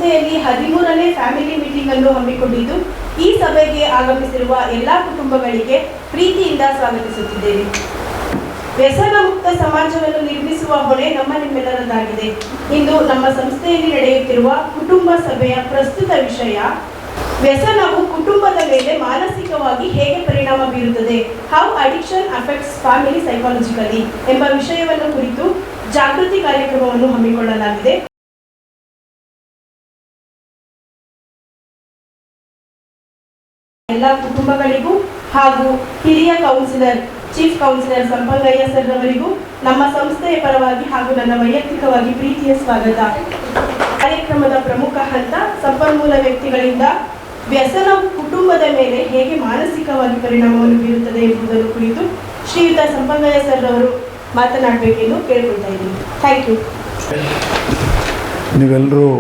ಸಂಸ್ಥೆಯಲ್ಲಿ 13ನೇ family meeting ಅನ್ನು ಹಮ್ಮಿಕೊಂಡಿದ್ದು, ಈ ಸಭೆಗೆ ಆಗಮಿಸಿರುವ ಎಲ್ಲಾ ಕುಟುಂಬಗಳಿಗೆ ಪ್ರೀತಿಯಿಂದ ಸ್ವಾಗತಿಸುತ್ತಿದ್ದೇವೆ. ವ್ಯಸನ ಮುಕ್ತ ಸಮಾಜವನ್ನು ನಿರ್ಮಿಸುವ ಹೊಣೆ ನಿಮ್ಮೆಲ್ಲರದಾಗಿದೆ. ಇಂದು ನಮ್ಮ ಸಂಸ್ಥೆಯಲ್ಲಿ ನಡೆಯುತ್ತಿರುವ ಕುಟುಂಬ ಸಭೆಯ ಪ್ರಸ್ತುತ ವಿಷಯ ವ್ಯಸನವು ಕುಟುಂಬದ ಮೇಲೆ ಮಾನಸಿಕವಾಗಿ ಹೇಗೆ ಪರಿಣಾಮ ಬೀರುತ್ತದೆ, how addiction affects family psychologically ಎಂಬ ವಿಷಯವನ್ನು ಕುರಿತು ಜಾಗೃತಿ ಕಾರ್ಯಕ್ರಮವನ್ನು ಹಮ್ಮಿಕೊಳ್ಳಲಾಗಿದೆ. ಎಲ್ಲ ಕುಟುಂಬಗಳಿಗೂ ಹಾಗೂ ಹಿರಿಯ ಕೌನ್ಸಿಲರ್ ಚೀಫ್ ಕೌನ್ಸಿಲರ್ ಸಂಪಂಗಯ್ಯ ಸರ್ ಅವರಿಗೂ ನಮ್ಮ ಸಂಸ್ಥೆಯ ಪರವಾಗಿ ಹಾಗೂ ನನ್ನ ವೈಯಕ್ತಿಕವಾಗಿ ಪ್ರೀತಿಯ ಸ್ವಾಗತ. ಕಾರ್ಯಕ್ರಮದ ಪ್ರಮುಖ ಹಂತ ಸಂಪನ್ಮೂಲ ವ್ಯಕ್ತಿಗಳಿಂದ ವ್ಯಸನವು ಕುಟುಂಬದ ಮೇಲೆ ಹೇಗೆ ಮಾನಸಿಕವಾಗಿ ಪರಿಣಾಮವನ್ನು ಬೀರುತ್ತದೆ ಎಂಬುದನ್ನು ಕುರಿತು ಶ್ರೀಯುತ ಸಂಪಂಗಯ್ಯ ಸರ್ ಅವರು ಮಾತನಾಡಬೇಕೆಂದು ಕೇಳಿಕೊಳ್ತಾ ಇದ್ದೀನಿ. Thank you. ನೀವೆಲ್ಲರೂ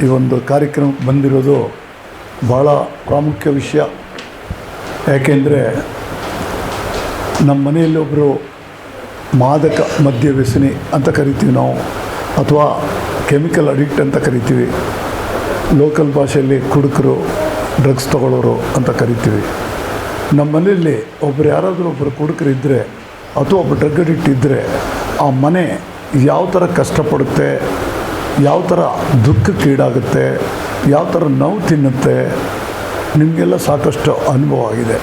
ಈ ಒಂದು ಕಾರ್ಯಕ್ರಮಕ್ಕೆ ಬಂದಿರೋದು ಭಾಳ ಪ್ರಾಮುಖ್ಯ ವಿಷಯ. ಯಾಕೆಂದರೆ ನಮ್ಮ ಮನೆಯಲ್ಲಿ ಒಬ್ಬರು ಮಾದಕ ಮದ್ಯ ವ್ಯಸನಿ ಅಂತ ಕರಿತೀವಿ ನಾವು, ಅಥವಾ ಕೆಮಿಕಲ್ ಅಡಿಕ್ಟ್ ಅಂತ ಕರಿತೀವಿ. ಲೋಕಲ್ ಭಾಷೆಯಲ್ಲಿ ಕುಡುಕರು, ಡ್ರಗ್ಸ್ ತಗೊಳ್ಳೋರು ಅಂತ ಕರಿತೀವಿ. ನಮ್ಮ ಮನೆಯಲ್ಲಿ ಯಾರಾದರೂ ಒಬ್ಬರು ಕುಡುಕರಿದ್ದರೆ ಅಥವಾ ಒಬ್ಬ ಡ್ರಗ್ ಅಡಿಕ್ಟ್ ಇದ್ದರೆ ಆ ಮನೆ ಯಾವ ಥರ ಕಷ್ಟಪಡುತ್ತೆ, ಯಾವ ಥರ ದುಃಖಕ್ಕೀಡಾಗುತ್ತೆ, ಯಾವ ಥರ ನೋವು ತಿನ್ನುತ್ತೆ, ನಿಮಗೆಲ್ಲ ಸಾಕಷ್ಟು ಅನುಭವ ಆಗಿದೆ.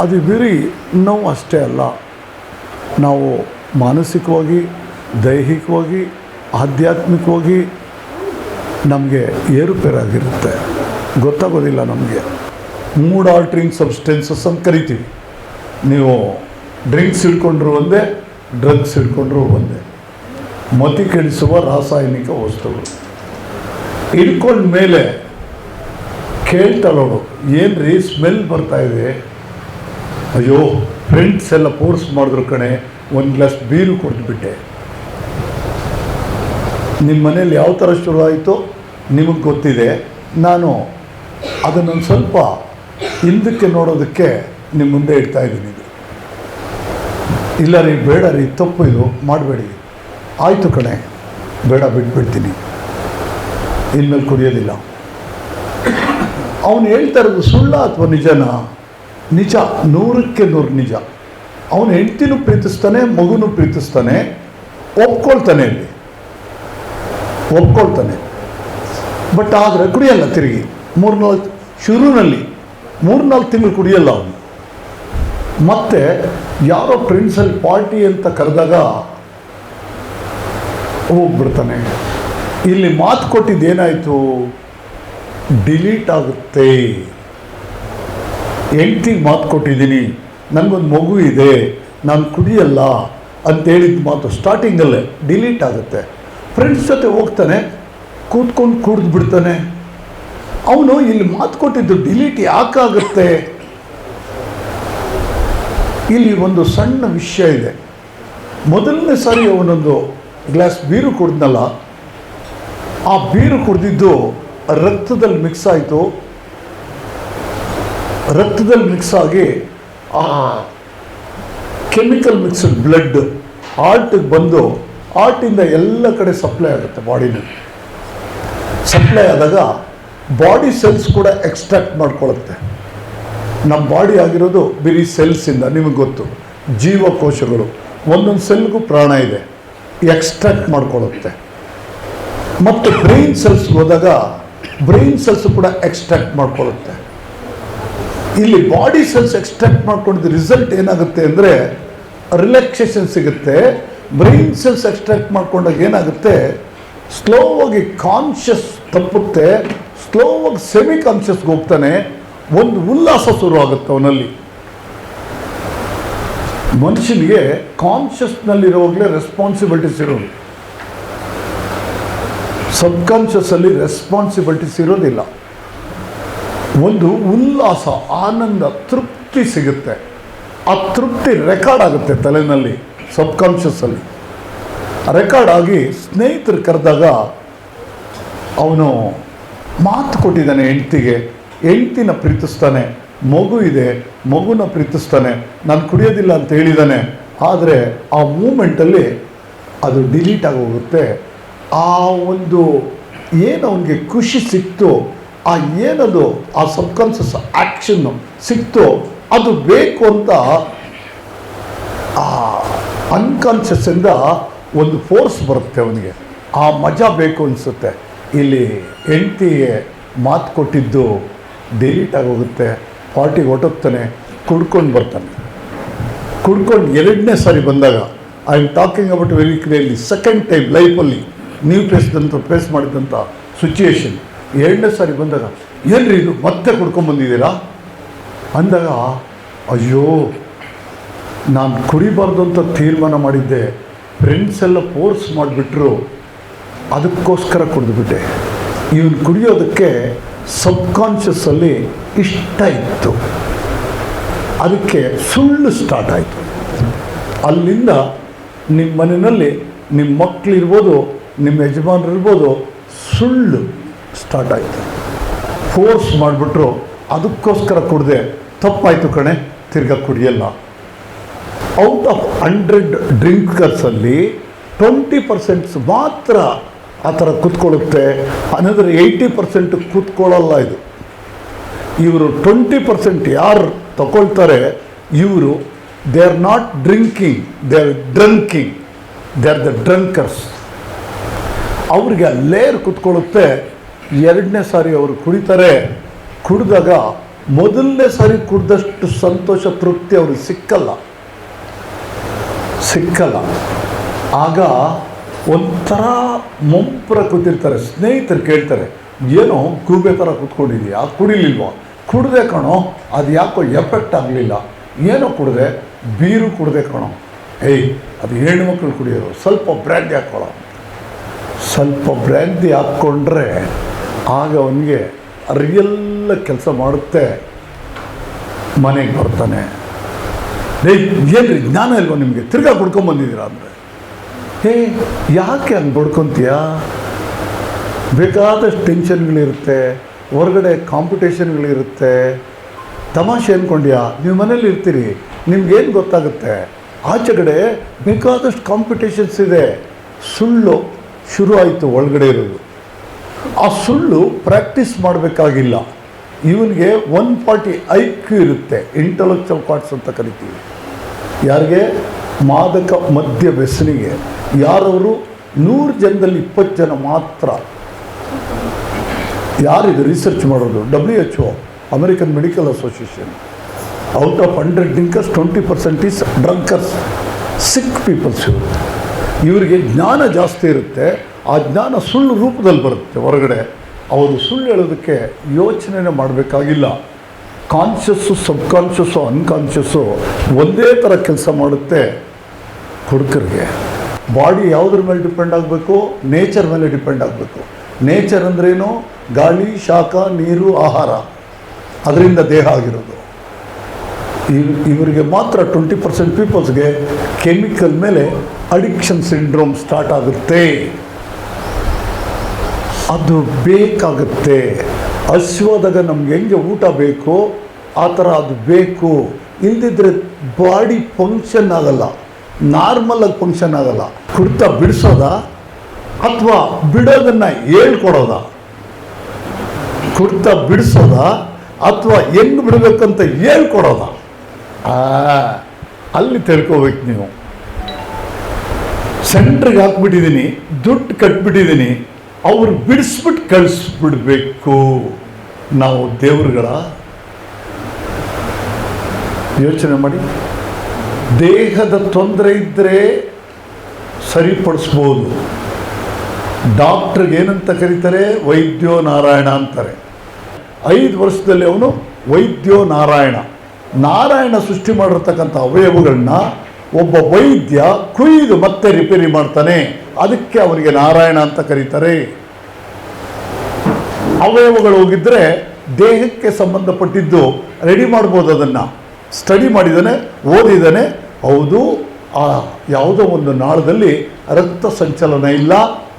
ಅದು ಬರೀ ನೋವು ಅಷ್ಟೇ ಅಲ್ಲ, ನಾವು ಮಾನಸಿಕವಾಗಿ, ದೈಹಿಕವಾಗಿ, ಆಧ್ಯಾತ್ಮಿಕವಾಗಿ ನಮಗೆ ಏರುಪೇರಾಗಿರುತ್ತೆ, ಗೊತ್ತಾಗೋದಿಲ್ಲ ನಮಗೆ. ಮೂಡ್ ಆಲ್ಟ್ರಿಂಗ್ ಸಬ್ಸ್ಟೆನ್ಸಸ್ ಅಂತ ಕರಿತೀವಿ. ನೀವು ಡ್ರಿಂಕ್ಸ್ ಹಿಡ್ಕೊಂಡ್ರು ಒಂದೇ, ಡ್ರಗ್ಸ್ ಹಿಡ್ಕೊಂಡ್ರು ಒಂದೇ. ಮತಿ ಕೆಡಿಸುವ ರಾಸಾಯನಿಕ ವಸ್ತುಗಳು ಹಿಡ್ಕೊಂಡ ಮೇಲೆ ಕೇಳ್ತಾಳೋಡು, ಏನು ರೀ ಸ್ಮೆಲ್ ಬರ್ತಾಯಿದೆ, ಅಯ್ಯೋ ಫ್ರೆಂಡ್ಸ್ ಎಲ್ಲ ಫೋರ್ಸ್ ಮಾಡಿದ್ರು ಕಣೆ, ಒಂದು ಗ್ಲಾಸ್ ಬೀರು ಕೊಡ್ದುಬಿಟ್ಟೆ. ನಿಮ್ಮ ಮನೇಲಿ ಯಾವ ಥರ ಶುರುವಾಯಿತು ನಿಮಗೆ ಗೊತ್ತಿದೆ. ನಾನು ಅದನ್ನೊಂದು ಸ್ವಲ್ಪ ಹಿಂದಕ್ಕೆ ನೋಡೋದಕ್ಕೆ ನಿಮ್ಮ ಮುಂದೆ ಇಡ್ತಾ ಇದ್ದೀನಿ. ಇಲ್ಲ ರೀ, ಬೇಡ ರೀ, ತಪ್ಪು, ಇದು ಮಾಡಬೇಡಿ. ಆಯಿತು ಕಣೆ, ಬೇಡ, ಬಿಟ್ಬಿಡ್ತೀನಿ, ಇನ್ಮೇಲೆ ಕುಡಿಯೋದಿಲ್ಲ. ಅವನು ಹೇಳ್ತಾ ಇರೋದು ಸುಳ್ಳ ಅಥವಾ ನಿಜನಾ? ನಿಜ, 100ಕ್ಕೆ 100 ನಿಜ. ಅವನು ಹೆಂಡ್ತಿನೂ ಪ್ರೀತಿಸ್ತಾನೆ, ಮಗುನೂ ಪ್ರೀತಿಸ್ತಾನೆ, ಒಪ್ಕೊಳ್ತಾನೆ, ಅಲ್ಲಿ ಒಪ್ಕೊಳ್ತಾನೆ. ಬಟ್ ಆದರೆ ಕುಡಿಯಲ್ಲ. ತಿರುಗಿ 3-4 ಶುರುವಿನಲ್ಲಿ 3-4 ತಿಂಗಳು ಕುಡಿಯಲ್ಲ ಅವನು. ಮತ್ತು ಯಾರೋ ಫ್ರೆಂಡ್ಸಲ್ಲಿ ಪಾರ್ಟಿ ಅಂತ ಕರೆದಾಗ ಹೋಗ್ಬಿಡ್ತಾನೆ. ಇಲ್ಲಿ ಮಾತು ಕೊಟ್ಟಿದ್ದೇನಾಯಿತು, ಡಿಲೀಟ್ ಆಗುತ್ತೆ. ಹೆಂಡ್ತಿಗೆ ಮಾತು ಕೊಟ್ಟಿದ್ದೀನಿ, ನನಗೊಂದು ಮಗು ಇದೆ, ನಾನು ಕುಡಿಯಲ್ಲ ಅಂತೇಳಿದ ಮಾತು ಸ್ಟಾರ್ಟಿಂಗಲ್ಲೇ ಡಿಲೀಟ್ ಆಗುತ್ತೆ. ಫ್ರೆಂಡ್ಸ್ ಜೊತೆ ಹೋಗ್ತಾನೆ, ಕೂತ್ಕೊಂಡು ಕುಡಿದು ಬಿಡ್ತಾನೆ. ಅವನು ಇಲ್ಲಿ ಮಾತು ಕೊಟ್ಟಿದ್ದು ಡಿಲೀಟ್ ಯಾಕಾಗುತ್ತೆ? ಇಲ್ಲಿ ಒಂದು ಸಣ್ಣ ವಿಷಯ ಇದೆ. ಮೊದಲನೇ ಸಾರಿ ಅವನೊಂದು ಗ್ಲಾಸ್ ಬೀರು ಕುಡಿದ್ನಲ್ಲ, ಆ ಬೀರು ಕುಡಿದಿದ್ದು ರಕ್ತದಲ್ಲಿ ಮಿಕ್ಸ್ ಆಯಿತು. ರಕ್ತದಲ್ಲಿ ಮಿಕ್ಸ್ ಆಗಿ ಆ ಕೆಮಿಕಲ್ ಮಿಕ್ಸ್ಡ್ ಬ್ಲಡ್ ಹಾರ್ಟಿಗೆ ಬಂದು ಹಾರ್ಟಿಂದ ಎಲ್ಲ ಕಡೆ ಸಪ್ಲೈ ಆಗುತ್ತೆ. ಬಾಡಿನಲ್ಲಿ ಸಪ್ಲೈ ಆದಾಗ ಬಾಡಿ ಸೆಲ್ಸ್ ಕೂಡ ಎಕ್ಸ್ಟ್ರಾಕ್ಟ್ ಮಾಡ್ಕೊಳ್ಳುತ್ತೆ. ನಮ್ಮ ಬಾಡಿ ಆಗಿರೋದು ಬರೀ ಸೆಲ್ಸಿಂದ, ನಿಮಗೆ ಗೊತ್ತು, ಜೀವಕೋಶಗಳು, ಒಂದೊಂದು ಸೆಲ್ಗೂ ಪ್ರಾಣ ಇದೆ, ಎಕ್ಸ್ಟ್ರಾಕ್ಟ್ ಮಾಡ್ಕೊಳ್ಳುತ್ತೆ. ಮತ್ತು ಬ್ರೈನ್ ಸೆಲ್ಸ್ಗೆ ಹೋದಾಗ ಬ್ರೈನ್ ಸೆಲ್ಸ್ ಕೂಡ ಎಕ್ಸ್ಟ್ರಾಕ್ಟ್ ಮಾಡ್ಕೊಳ್ಳುತ್ತೆ. ಇಲ್ಲಿ ಬಾಡಿ ಸೆಲ್ಸ್ ಎಕ್ಸ್ಟ್ರಾಕ್ಟ್ ಮಾಡ್ಕೊಂಡಿದ್ದ ರಿಸಲ್ಟ್ ಏನಾಗುತ್ತೆ ಅಂದರೆ ರಿಲ್ಯಾಕ್ಸೇಷನ್ ಸಿಗುತ್ತೆ. ಬ್ರೈನ್ ಸೆಲ್ಸ್ ಎಕ್ಸ್ಟ್ರಾಕ್ಟ್ ಮಾಡ್ಕೊಂಡಾಗ ಏನಾಗುತ್ತೆ, ಸ್ಲೋವಾಗಿ ಕಾನ್ಷಿಯಸ್ ತಪ್ಪುತ್ತೆ, ಸ್ಲೋವಾಗಿ ಸೆಮಿ ಕಾನ್ಷಿಯಸ್ಗೆ ಹೋಗ್ತಾನೆ. ಒಂದು ಉಲ್ಲಾಸ ಶುರು ಆಗುತ್ತೆ ಅವನಲ್ಲಿ. ಮನುಷ್ಯನಿಗೆ ಕಾನ್ಷಿಯಸ್ನಲ್ಲಿರುವಾಗಲೇ ರೆಸ್ಪಾನ್ಸಿಬಿಲಿಟೀಸ್ ಇರೋದು, ಸಬ್ಕಾನ್ಷಿಯಸ್ಸಲ್ಲಿ ರೆಸ್ಪಾನ್ಸಿಬಿಲಿಟೀಸ್ ಇರೋದಿಲ್ಲ. ಒಂದು ಉಲ್ಲಾಸ, ಆನಂದ, ತೃಪ್ತಿ ಸಿಗುತ್ತೆ. ಆ ತೃಪ್ತಿ ರೆಕಾರ್ಡ್ ಆಗುತ್ತೆ ತಲೆಯಲ್ಲಿ, ಸಬ್ಕಾನ್ಷಿಯಸ್ಸಲ್ಲಿ ರೆಕಾರ್ಡ್ ಆಗಿ ಸ್ನೇಹಿತರು ಕರೆದಾಗ ಅವನು ಮಾತು ಕೊಟ್ಟಿದ್ದಾನೆ ಹೆಂಡ್ತಿಗೆ, ಹೆಂಡ್ತಿನ ಪ್ರೀತಿಸ್ತಾನೆ, ಮಗು ಇದೆ, ಮಗುನ ಪ್ರೀತಿಸ್ತಾನೆ, ನಾನು ಕುಡಿಯೋದಿಲ್ಲ ಅಂತ ಹೇಳಿದ್ದಾನೆ. ಆದರೆ ಆ ಮೂಮೆಂಟಲ್ಲಿ ಅದು ಡಿಲೀಟ್ ಆಗಿ ಹೋಗುತ್ತೆ. ಆ ಒಂದು ಏನು ಅವನಿಗೆ ಖುಷಿ ಸಿಕ್ತು, ಆ ಏನದು ಆ ಸಬ್ಕಾನ್ಷಿಯಸ್ ಆ್ಯಕ್ಷನ್ನು ಸಿಕ್ತು, ಅದು ಬೇಕು ಅಂತ ಆ ಅನ್ಕಾನ್ಷಿಯಸ್ಸಿಂದ ಒಂದು ಫೋರ್ಸ್ ಬರುತ್ತೆ ಅವನಿಗೆ, ಆ ಮಜಾ ಬೇಕು ಅನಿಸುತ್ತೆ. ಇಲ್ಲಿ ಹೆಂಡತಿಗೆ ಮಾತು ಕೊಟ್ಟಿದ್ದು ಡಿಲೀಟ್ ಆಗೋಗುತ್ತೆ, ಪಾರ್ಟಿಗೆ ಹೊಟ್ಟೋಗ್ತಾನೆ, ಕುಡ್ಕೊಂಡು ಬರ್ತಾನೆ. ಕುಡ್ಕೊಂಡು ಎರಡನೇ ಸಾರಿ ಬಂದಾಗ, I am talking about very clearly, second time ಲೈಫಲ್ಲಿ ನೀವು ಫೇಸ್ ಮಾಡಿದಂಥ ಸಿಚುಯೇಷನ್, ಎರಡನೇ ಸಾರಿ ಬಂದಾಗ, ಏನ್ರಿ ಇದು ಮತ್ತೆ ಕುಡ್ಕೊಂಡ್ಬಂದಿದ್ದೀರಾ ಅಂದಾಗ, ಅಯ್ಯೋ ನಾನು ಕುಡಿಬಾರ್ದು ಅಂತ ತೀರ್ಮಾನ ಮಾಡಿದ್ದೆ, ಫ್ರೆಂಡ್ಸ್ ಎಲ್ಲ ಫೋರ್ಸ್ ಮಾಡಿಬಿಟ್ರು, ಅದಕ್ಕೋಸ್ಕರ ಕುಡಿದ್ಬಿಟ್ಟೆ. ಇವನು ಕುಡಿಯೋದಕ್ಕೆ ಸಬ್ಕಾನ್ಷಿಯಸ್ಸಲ್ಲಿ ಇಷ್ಟ ಇತ್ತು, ಅದಕ್ಕೆ ಸುಳ್ಳು ಸ್ಟಾರ್ಟ್ ಆಯಿತು. ಅಲ್ಲಿಂದ ನಿಮ್ಮ ಮನೆಯಲ್ಲಿ ನಿಮ್ಮ ಮಕ್ಕಳಿರ್ಬೋದು, ನಿಮ್ಮ ಯಜಮಾನರಿರ್ಬೋದು, ಸುಳ್ಳು ಸ್ಟಾರ್ಟ್ ಆಯಿತು. ಫೋರ್ಸ್ ಮಾಡಿಬಿಟ್ರು, ಅದಕ್ಕೋಸ್ಕರ ಕುಡಿದೆ, ತಪ್ಪಾಯಿತು ಕಣೆ, ತಿರ್ಗಾ ಕುಡಿಯಲ್ಲ. ಔಟ್ ಆಫ್ 100 ಡ್ರಿಂಕರ್ಸಲ್ಲಿ 20% ಮಾತ್ರ ಆ ಥರ ಕೂತ್ಕೊಳ್ಳುತ್ತೆ, ಅನದರ್ 80% ಕೂತ್ಕೊಳ್ಳಲ್ಲ. ಇದು ಇವರು 20% ಯಾರು ತಗೊಳ್ತಾರೆ, ಇವರು they are not drinking, they are drunking, they are the drunkers. ಅವ್ರಿಗೆ ಲೇರ್ ಕೂತ್ಕೊಳ್ಳುತ್ತೆ. ಎರಡನೇ ಸಾರಿ ಅವರು ಕುಡಿತಾರೆ. ಕುಡಿದಾಗ ಮೊದಲನೇ ಸಾರಿ ಕುಡಿದಷ್ಟು ಸಂತೋಷ, ತೃಪ್ತಿ ಅವ್ರಿಗೆ ಸಿಕ್ಕಲ್ಲ. ಆಗ ಒಂಥರ ಮೊಂಪರ ಕೂತಿರ್ತಾರೆ. ಸ್ನೇಹಿತರು ಕೇಳ್ತಾರೆ, ಏನೋ ಗೂಬೆ ಥರ ಕೂತ್ಕೊಂಡಿದೆಯಾ, ಕುಡಿಲಿಲ್ವಾ? ಕುಡ್ದೆ ಕಣೋ, ಅದು ಯಾಕೋ ಎಫೆಕ್ಟ್ ಆಗಲಿಲ್ಲ. ಏನೋ ಕುಡ್ದೆ, ಬೀರು ಕುಡ್ದೆ ಕಣೋ. ಏಯ್, ಅದು ಹೆಣ್ಮಕ್ಳು ಕುಡಿಯೋರು, ಸ್ವಲ್ಪ ಬ್ರ್ಯಾಂಡಿ ಹಾಕ್ಕೊಳ್ಳೋ. ಸ್ವಲ್ಪ ಬ್ರ್ಯಾಂಡಿ ಹಾಕ್ಕೊಂಡ್ರೆ ಆಗ ಅವನಿಗೆ ರಿಯಲ್ಲ ಕೆಲಸ ಮಾಡುತ್ತೆ. ಮನೆಗೆ ಬರ್ತಾನೆ, ಏಯ್ ಏನ್ರಿ ಜ್ಞಾನ ಇಲ್ವ ನಿಮಗೆ, ತಿರ್ಗಾ ಕುಡ್ಕೊಂಬಂದಿದ್ದೀರಾ ಅಂದರೆ, ಯಾಕೆ ಹಂಗೆ ಬಡ್ಕೊತೀಯ? ಬೇಕಾದಷ್ಟು ಟೆನ್ಷನ್ಗಳಿರುತ್ತೆ, ಹೊರಗಡೆ ಕಾಂಪಿಟೇಷನ್ಗಳಿರುತ್ತೆ. ತಮಾಷೆ ಅಂದ್ಕೊಂಡ್ಯಾ? ನೀವು ಮನೇಲಿ ಇರ್ತೀರಿ, ನಿಮ್ಗೇನು ಗೊತ್ತಾಗುತ್ತೆ? ಆಚೆ ಕಡೆ ಬೇಕಾದಷ್ಟು ಕಾಂಪಿಟೇಷನ್ಸ್ ಇದೆ. ಸುಳ್ಳು ಶುರು ಆಯಿತು ಒಳಗಡೆ ಇರೋದು. ಆ ಸುಳ್ಳು ಪ್ರಾಕ್ಟೀಸ್ ಮಾಡಬೇಕಾಗಿಲ್ಲ. ಇವನಿಗೆ 140 IQ ಇರುತ್ತೆ, ಇಂಟಲೆಕ್ಚುವಲ್ ಕಾರ್ಡ್ಸ್ ಅಂತ ಕರಿತೀವಿ. ಯಾರಿಗೆ? ಮಾದಕ ಮದ್ಯ ವ್ಯಸನಿಗೆ. ಯಾರವರು? 100 ಜನದಲ್ಲಿ 20 ಜನ ಮಾತ್ರ. ಯಾರಿದು ರಿಸರ್ಚ್ ಮಾಡೋದು? WHO, American medical association. Out of 100 drinkers 20% is drunkers, sick peoples. ಇವರಿಗೆ ಜ್ಞಾನ ಜಾಸ್ತಿ ಇರುತ್ತೆ. ಆ ಜ್ಞಾನ ಸುಳ್ಳು ರೂಪದಲ್ಲಿ ಬರುತ್ತೆ ಹೊರಗಡೆ. ಅವರು ಸುಳ್ಳು ಹೇಳೋದಕ್ಕೆ ಯೋಚನೆ ಮಾಡಬೇಕಾಗಿಲ್ಲ. ಕಾನ್ಷಿಯಸ್ಸು, ಸಬ್ಕಾನ್ಷಿಯಸ್ಸು, ಅನ್ಕಾನ್ಷಿಯಸ್ಸು ಒಂದೇ ಥರ ಕೆಲಸ ಮಾಡುತ್ತೆ. ಹುಡುಗರಿಗೆ ಬಾಡಿ ಯಾವುದ್ರ ಮೇಲೆ ಡಿಪೆಂಡ್ ಆಗಬೇಕು? ನೇಚರ್ ಮೇಲೆ ಡಿಪೆಂಡ್ ಆಗಬೇಕು. ನೇಚರ್ ಅಂದ್ರೇನು? ಗಾಳಿ, ಶಾಖ, ನೀರು, ಆಹಾರ, ಅದರಿಂದ ದೇಹ ಆಗಿರೋದು. ಇವರಿಗೆ ಮಾತ್ರ 20% ಪೀಪಲ್ಸ್ಗೆ ಕೆಮಿಕಲ್ ಮೇಲೆ ಅಡಿಕ್ಷನ್ ಸಿಂಡ್ರೋಮ್ ಸ್ಟಾರ್ಟ್ ಆಗುತ್ತೆ. ಅದು ಬೇಕಾಗುತ್ತೆ. ಹಸಿವಾದಾಗ ನಮ್ಗೆ ಹೆಂಗೆ ಊಟ ಬೇಕು ಆ ಥರ ಅದು ಬೇಕು. ಇಲ್ದಿದ್ರೆ ಬಾಡಿ ಫಂಕ್ಷನ್ ಆಗಲ್ಲ, ನಾರ್ಮಲಾಗಿ ಫಂಕ್ಷನ್ ಆಗಲ್ಲ. ಕುಡ್ತಾ ಬಿಡಿಸೋದಾ ಅಥವಾ ಬಿಡೋದನ್ನು ಹೇಳ್ಕೊಡೋದಾ? ಕುಡ್ತಾ ಬಿಡಿಸೋದಾ ಅಥವಾ ಹೆಂಗೆ ಬಿಡಬೇಕಂತ ಹೇಳ್ಕೊಡೋದಾ? ಅಲ್ಲಿ ತಿಳ್ಕೋಬೇಕು ನೀವು. ಸೆಂಟ್ರಿಗೆ ಹಾಕ್ಬಿಟ್ಟಿದ್ದೀನಿ, ದುಡ್ಡು ಕಟ್ಬಿಟ್ಟಿದ್ದೀನಿ, ಅವ್ರು ಬಿಡಿಸ್ಬಿಟ್ಟು ಕಳಿಸ್ಬಿಡ್ಬೇಕು. ನಾವು ದೇವ್ರುಗಳ ಯೋಚನೆ ಮಾಡಿ. ದೇಹದ ತೊಂದರೆ ಇದ್ದರೆ ಸರಿಪಡಿಸ್ಬೋದು. ಡಾಕ್ಟ್ರಿಗೆ ಏನಂತ ಕರೀತಾರೆ? ವೈದ್ಯೋ ನಾರಾಯಣ ಅಂತಾರೆ. 5 ವರ್ಷದಲ್ಲಿ ಅವನು ವೈದ್ಯೋ ನಾರಾಯಣ. ನಾರಾಯಣ ಸೃಷ್ಟಿ ಮಾಡಿರ್ತಕ್ಕಂಥ ಅವಯವಗಳನ್ನ ಒಬ್ಬ ವೈದ್ಯ ಕುಯ್ದು ಮತ್ತೆ ರಿಪೇರಿ ಮಾಡ್ತಾನೆ. ಅದಕ್ಕೆ ಅವನಿಗೆ ನಾರಾಯಣ ಅಂತ ಕರೀತಾರೆ. ಅವಯವಗಳು ಹೋಗಿದ್ರೆ ದೇಹಕ್ಕೆ ಸಂಬಂಧಪಟ್ಟಿದ್ದು ರೆಡಿ ಮಾಡ್ಬೋದು. ಅದನ್ನು ಸ್ಟಡಿ ಮಾಡಿದ್ದಾನೆ, ಓದಿದ್ದಾನೆ. ಹೌದು, ಆ ಯಾವುದೋ ಒಂದು ನಾಳದಲ್ಲಿ ರಕ್ತ ಸಂಚಲನ ಇಲ್ಲ,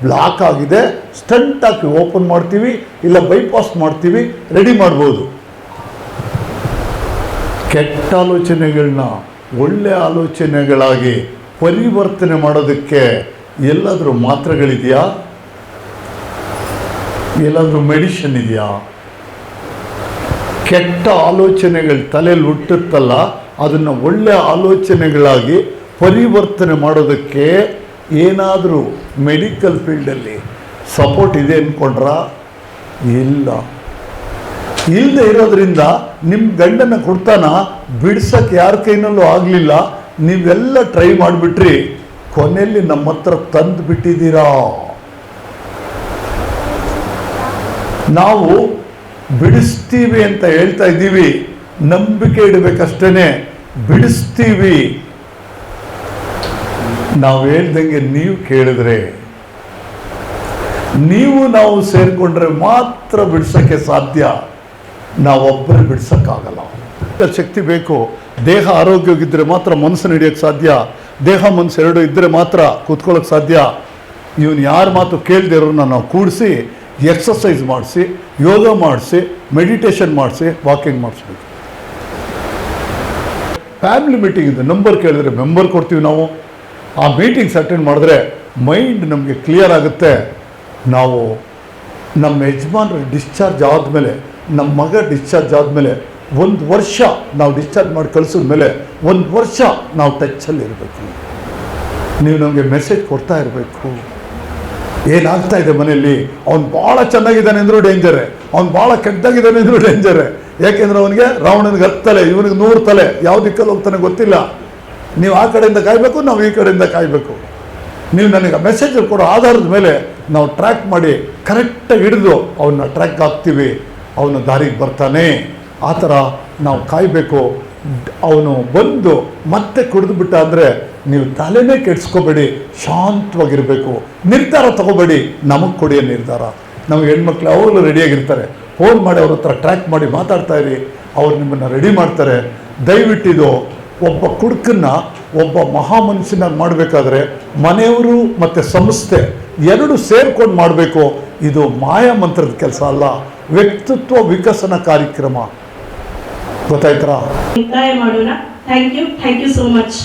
ಬ್ಲಾಕ್ ಆಗಿದೆ, ಸ್ಟಂಟ್ ಹಾಕಿ ಓಪನ್ ಮಾಡ್ತೀವಿ, ಇಲ್ಲ ಬೈಪಾಸ್ ಮಾಡ್ತೀವಿ, ರೆಡಿ ಮಾಡ್ಬೋದು. ಕೆಟ್ಟ ಆಲೋಚನೆಗಳನ್ನ ಒಳ್ಳೆ ಆಲೋಚನೆಗಳಾಗಿ ಪರಿವರ್ತನೆ ಮಾಡೋದಕ್ಕೆ ಎಲ್ಲಾದರೂ ಮಾತ್ರೆಗಳಿದೆಯಾ? ಎಲ್ಲಾದರೂ ಮೆಡಿಷನ್ ಇದೆಯಾ? ಕೆಟ್ಟ ಆಲೋಚನೆಗಳು ತಲೆಯಲ್ಲಿ ಹುಟ್ಟುತ್ತಲ್ಲ, ಅದನ್ನು ಒಳ್ಳೆ ಆಲೋಚನೆಗಳಾಗಿ ಪರಿವರ್ತನೆ ಮಾಡೋದಕ್ಕೆ ಏನಾದರೂ ಮೆಡಿಕಲ್ ಫೀಲ್ಡಲ್ಲಿ ಸಪೋರ್ಟ್ ಇದೆ ಅಂದ್ಕೊಂಡ್ರ? ಇಲ್ಲ. ಇಲ್ಲದೆ ಇರೋದ್ರಿಂದ ನಿಮ್ಮ ಗಂಡನ ಕೊಡ್ತಾನ ಬಿಡ್ಸಕ್ಕೆ ಯಾರ ಕೈನಲ್ಲೂ ಆಗಲಿಲ್ಲ, ನೀವೆಲ್ಲ ಟ್ರೈ ಮಾಡಿಬಿಟ್ರಿ, ಕೊನೆಯಲ್ಲಿ ನಮ್ಮ ಹತ್ರ ತಂದು ಬಿಟ್ಟಿದ್ದೀರಾ. ನಾವು ಬಿಡಿಸ್ತೀವಿ ಅಂತ ಹೇಳ್ತಾ ಇದ್ದೀವಿ, ನಂಬಿಕೆ ಇಡಬೇಕಷ್ಟೇ. ಬಿಡಿಸ್ತೀವಿ, ನಾವು ಹೇಳ್ದಂಗೆ ನೀವು ಕೇಳಿದ್ರೆ, ನೀವು ನಾವು ಸೇರಿಕೊಂಡ್ರೆ ಮಾತ್ರ ಬಿಡಿಸೋಕ್ಕೆ ಸಾಧ್ಯ. ನಾವೊಬ್ಬರು ಬಿಡಿಸೋಕ್ಕಾಗಲ್ಲ. ಶಕ್ತಿ ಬೇಕು. ದೇಹ ಆರೋಗ್ಯವಾಗಿದ್ದರೆ ಮಾತ್ರ ಮನಸ್ಸನ್ನು ಹಿಡಿಯೋಕ್ಕೆ ಸಾಧ್ಯ. ದೇಹ ಮನಸ್ಸು ಎರಡು ಇದ್ದರೆ ಮಾತ್ರ ಕೂತ್ಕೊಳ್ಳೋಕ್ಕೆ ಸಾಧ್ಯ. ಇವನು ಯಾರ ಮಾತು ಕೇಳದೇ ಇರೋರನ್ನ ನಾವು ಕೂಡಿಸಿ ಎಕ್ಸಸೈಸ್ ಮಾಡಿಸಿ, ಯೋಗ ಮಾಡಿಸಿ, ಮೆಡಿಟೇಷನ್ ಮಾಡಿಸಿ, ವಾಕಿಂಗ್ ಮಾಡಿಸ್ಬೇಕು. ಫ್ಯಾಮಿಲಿ ಮೀಟಿಂಗ್ ಇದೆ, ನಂಬರ್ ಕೇಳಿದ್ರೆ ಮೆಂಬರ್ ಕೊಡ್ತೀವಿ ನಾವು. ಆ ಮೀಟಿಂಗ್ಸ್ ಅಟೆಂಡ್ ಮಾಡಿದ್ರೆ ಮೈಂಡ್ ನಮಗೆ ಕ್ಲಿಯರ್ ಆಗುತ್ತೆ. ನಾವು ನಮ್ಮ ಯಜಮಾನ್ರು ಡಿಸ್ಚಾರ್ಜ್ ಆದಮೇಲೆ, ನಮ್ಮ ಮಗ ಡಿಸ್ಚಾರ್ಜ್ ಆದಮೇಲೆ 1 ವರ್ಷ ನಾವು ಡಿಸ್ಚಾರ್ಜ್ ಮಾಡಿ ಕಳಿಸಿದ ಮೇಲೆ 1 ವರ್ಷ ನಾವು ಟಚ್ಚಲ್ಲಿ ಇರಬೇಕು. ನೀವು ನಮಗೆ ಮೆಸೇಜ್ ಕೊಡ್ತಾ ಇರಬೇಕು. ಏನಾಗ್ತಾ ಇದೆ ಮನೆಯಲ್ಲಿ, ಅವ್ನು ಭಾಳ ಚೆನ್ನಾಗಿದ್ದಾನೆ ಅಂದರೂ ಡೇಂಜರೇ, ಅವ್ನು ಭಾಳ ಕೆಟ್ಟದಾಗಿದ್ದಾನೆ ಅಂದರೂ ಡೇಂಜರೇ. ಯಾಕೆಂದರೆ ಅವನಿಗೆ ರಾವಣನಿಗೆ 10 ತಲೆ, ಇವನಿಗೆ 100 ತಲೆ, ಯಾವ ದಿಕ್ಕಲ್ಲಿ ಹೋಗ್ತಾನೆ ಗೊತ್ತಿಲ್ಲ. ನೀವು ಆ ಕಡೆಯಿಂದ ಕಾಯಬೇಕು, ನಾವು ಈ ಕಡೆಯಿಂದ ಕಾಯಬೇಕು. ನೀವು ನನಗೆ ಮೆಸೇಜ್ ಕೊಡೋ ಆಧಾರದ ಮೇಲೆ ನಾವು ಟ್ರ್ಯಾಕ್ ಮಾಡಿ ಕರೆಕ್ಟಾಗಿ ಹಿಡಿದು ಅವನ್ನ ಟ್ರ್ಯಾಕ್ ಹಾಕ್ತೀವಿ, ಅವನು ದಾರಿಗೆ ಬರ್ತಾನೆ. ಆ ಥರ ನಾವು ಕಾಯಬೇಕು. ಅವನು ಬಂದು ಮತ್ತೆ ಕುಡಿದ್ಬಿಟ್ಟ ಅಂದರೆ ನೀವು ತಲೆನೇ ಕೆಡಿಸ್ಕೋಬೇಡಿ, ಶಾಂತವಾಗಿರಬೇಕು. ನಿರ್ಧಾರ ತಗೋಬೇಡಿ, ನಮಗೆ ಕೊಡಿಯೋ ನಿರ್ಧಾರ. ನಮಗೆ ಹೆಣ್ಮಕ್ಳು ಅವಾಗಲೂ ರೆಡಿಯಾಗಿರ್ತಾರೆ. ಫೋನ್ ಮಾಡಿ ಅವ್ರ ಹತ್ರ ಟ್ರ್ಯಾಕ್ ಮಾಡಿ ಮಾತಾಡ್ತಾ ಇರಿ, ಅವ್ರು ನಿಮ್ಮನ್ನು ರೆಡಿ ಮಾಡ್ತಾರೆ. ದಯವಿಟ್ಟಿದು ಒಬ್ಬ ಕುಡುಕನ್ನ ಒಬ್ಬ ಮಹಾಮನುಷ್ಯನಾಗಿ ಮಾಡಬೇಕಾದ್ರೆ ಮನೆಯವರು ಮತ್ತು ಸಂಸ್ಥೆ ಎರಡು ಸೇರ್ಕೊಂಡು ಮಾಡಬೇಕು. ಇದು ಮಾಯಾ ಮಂತ್ರದ ಕೆಲಸ ಅಲ್ಲ, ವ್ಯಕ್ತಿತ್ವ ವಿಕಸನ ಕಾರ್ಯಕ್ರಮ. ಗೊತ್ತಾಯ್ತಾ? ಮಾಡೋಣ. Thank you so much.